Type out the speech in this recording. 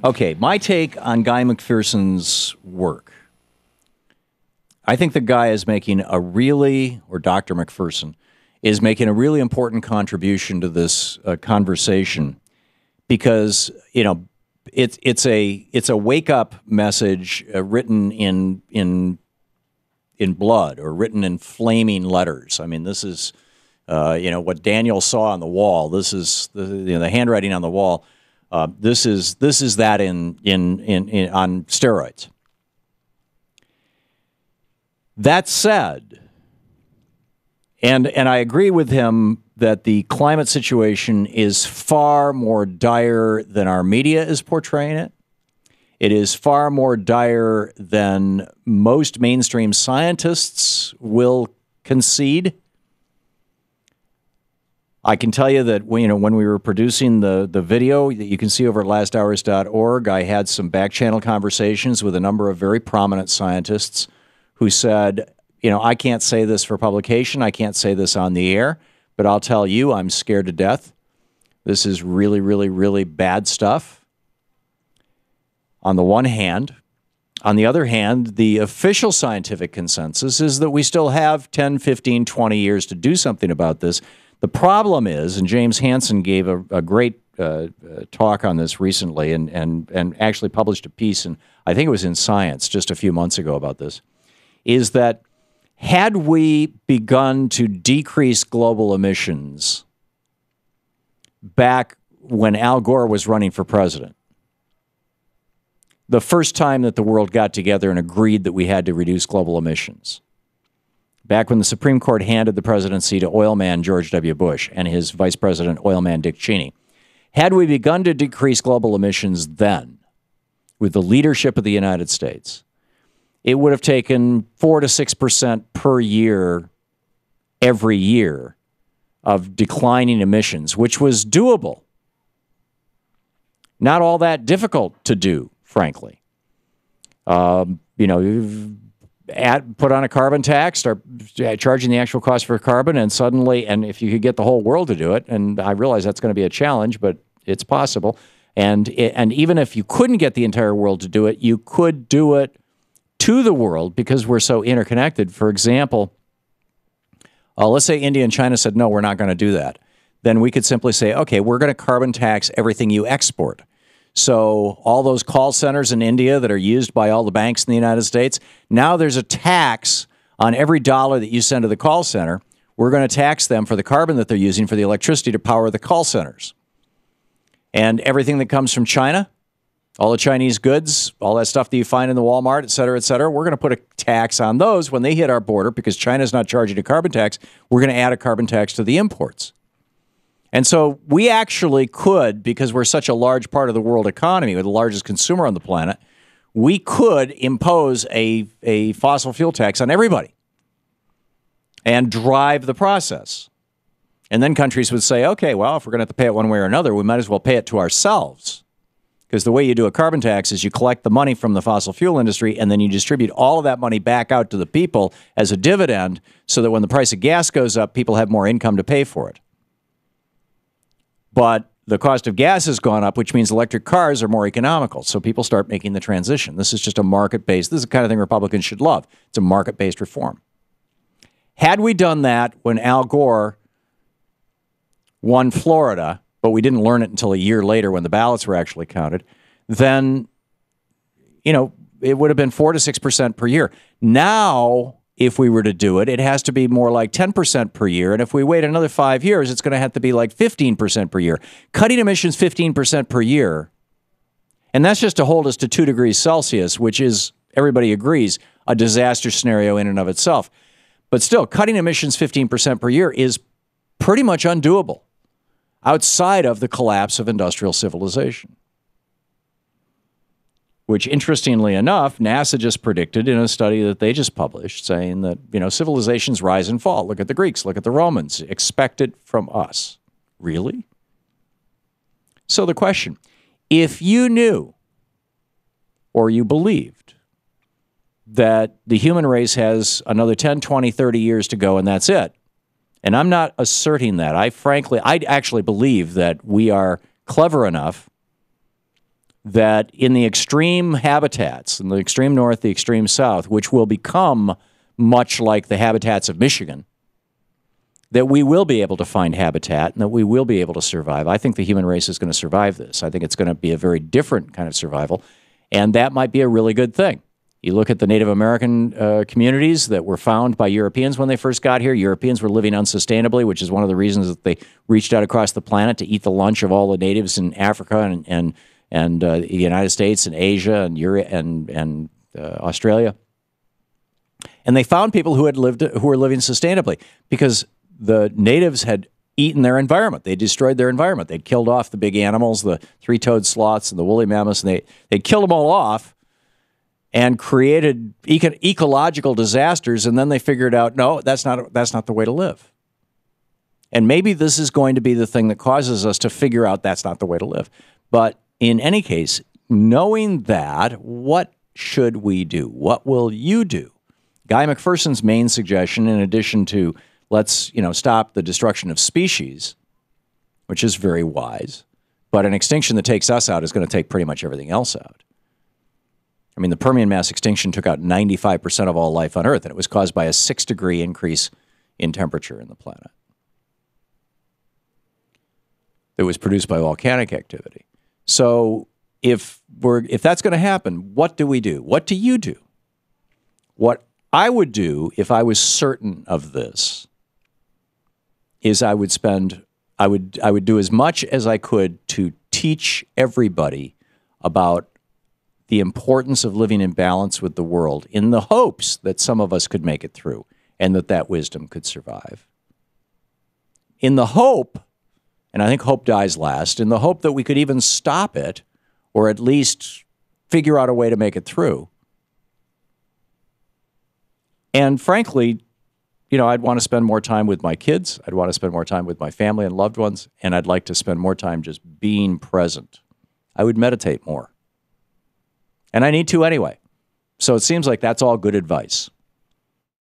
Okay, my take on Guy McPherson's work. I think the guy is making a really, or Dr. McPherson, is making a really important contribution to this conversation because, you know, it's a wake-up message written in blood or written in flaming letters. I mean, this is, you know, what Daniel saw on the wall. This is the handwriting on the wall. This is that on steroids. That said, and I agree with him that the climate situation is far more dire than our media is portraying it. It is far more dire than most mainstream scientists will concede. I can tell you that when we were producing the video that you can see over at lasthours.org, I had some back-channel conversations with a number of very prominent scientists who said, I can't say this for publication, I can't say this on the air, but I'll tell you, I'm scared to death. This is really, really, really bad stuff. On the one hand. On the other hand, the official scientific consensus is that we still have 10, 15, 20 years to do something about this. The problem is, and James Hansen gave a great talk on this recently and actually published a piece, and I think it was in Science just a few months ago about this, is that had we begun to decrease global emissions back when Al Gore was running for president, the first time that the world got together and agreed that we had to reduce global emissions, back when the Supreme Court handed the presidency to oil man George W. Bush and his vice president, oil man Dick Cheney, had we begun to decrease global emissions then, with the leadership of the United States, it would have taken 4 to 6% per year, every year, of declining emissions, which was doable. Not all that difficult to do, frankly. Put on a carbon tax, start charging the actual cost for carbon, and suddenly, and if you could get the whole world to do it, and I realize that's going to be a challenge, but it's possible. And even if you couldn't get the entire world to do it, you could do it to the world because we're so interconnected. For example, let's say India and China said, no, we're not going to do that. Then we could simply say, okay, we're going to carbon tax everything you export. So all those call centers in India that are used by all the banks in the United States, now there's a tax on every dollar that you send to the call center. We're going to tax them for the carbon that they're using for the electricity to power the call centers. And everything that comes from China, all the Chinese goods, all that stuff that you find in the Walmart, et cetera, we're going to put a tax on those when they hit our border because China's not charging a carbon tax. We're going to add a carbon tax to the imports. And so we actually could, because we're such a large part of the world economy, we're the largest consumer on the planet, we could impose a fossil fuel tax on everybody and drive the process. And then countries would say, okay, well, if we're going to have to pay it one way or another, we might as well pay it to ourselves. Because the way you do a carbon tax is you collect the money from the fossil fuel industry and then you distribute all of that money back out to the people as a dividend so that when the price of gas goes up, people have more income to pay for it. But the cost of gas has gone up, which means electric cars are more economical. So people start making the transition. This is just a market-based, this is the kind of thing Republicans should love. It's a market-based reform. Had we done that when Al Gore won Florida, but we didn't learn it until a year later when the ballots were actually counted, then, it would have been 4 to 6% per year. Now, if we were to do it, it has to be more like 10% per year. And if we wait another 5 years, it's going to have to be like 15% per year. Cutting emissions 15% per year, and that's just to hold us to 2 degrees Celsius, which is, everybody agrees, a disaster scenario in and of itself. But still, cutting emissions 15% per year is pretty much undoable outside of the collapse of industrial civilization, which, interestingly enough, NASA just predicted in a study that they just published, saying that, civilizations rise and fall. Look at the Greeks, look at the Romans. Expect it from us. Really? So the question, if you knew or you believed that the human race has another 10, 20, 30 years to go and that's it, and I'm not asserting that. I actually believe that we are clever enough that in the extreme habitats, in the extreme north, the extreme south, which will become much like the habitats of Michigan, that we will be able to find habitat and that we will be able to survive. I think the human race is going to survive this. I think it's going to be a very different kind of survival, and that might be a really good thing. You look at the Native American communities that were found by Europeans when they first got here. Europeans were living unsustainably, which is one of the reasons that they reached out across the planet to eat the lunch of all the natives in Africa and the United States and Asia and Europe and Australia. And they found people who were living sustainably because the natives had eaten their environment. They destroyed their environment. They'd killed off the big animals, the three-toed sloths and the woolly mammoths, and they'd killed them all off and created ecological disasters. And then they figured out, no, that's not the way to live. And maybe this is going to be the thing that causes us to figure out that's not the way to live. But in any case, knowing that, what should we do? What will you do? Guy McPherson's main suggestion, in addition to let's stop the destruction of species, which is very wise, but an extinction that takes us out is going to take pretty much everything else out. I mean, the Permian mass extinction took out 95% of all life on Earth, and it was caused by a 6-degree increase in temperature in the planet that was produced by volcanic activity. So if that's going to happen, what do we do? What do you do? What I would do if I was certain of this is I would do as much as I could to teach everybody about the importance of living in balance with the world in the hopes that some of us could make it through and that wisdom could survive. In the hope, and I think hope dies last, in the hope that we could even stop it or at least figure out a way to make it through. And frankly, I'd want to spend more time with my kids. I'd want to spend more time with my family and loved ones. And I'd like to spend more time just being present. I would meditate more. And I need to anyway. So it seems like that's all good advice.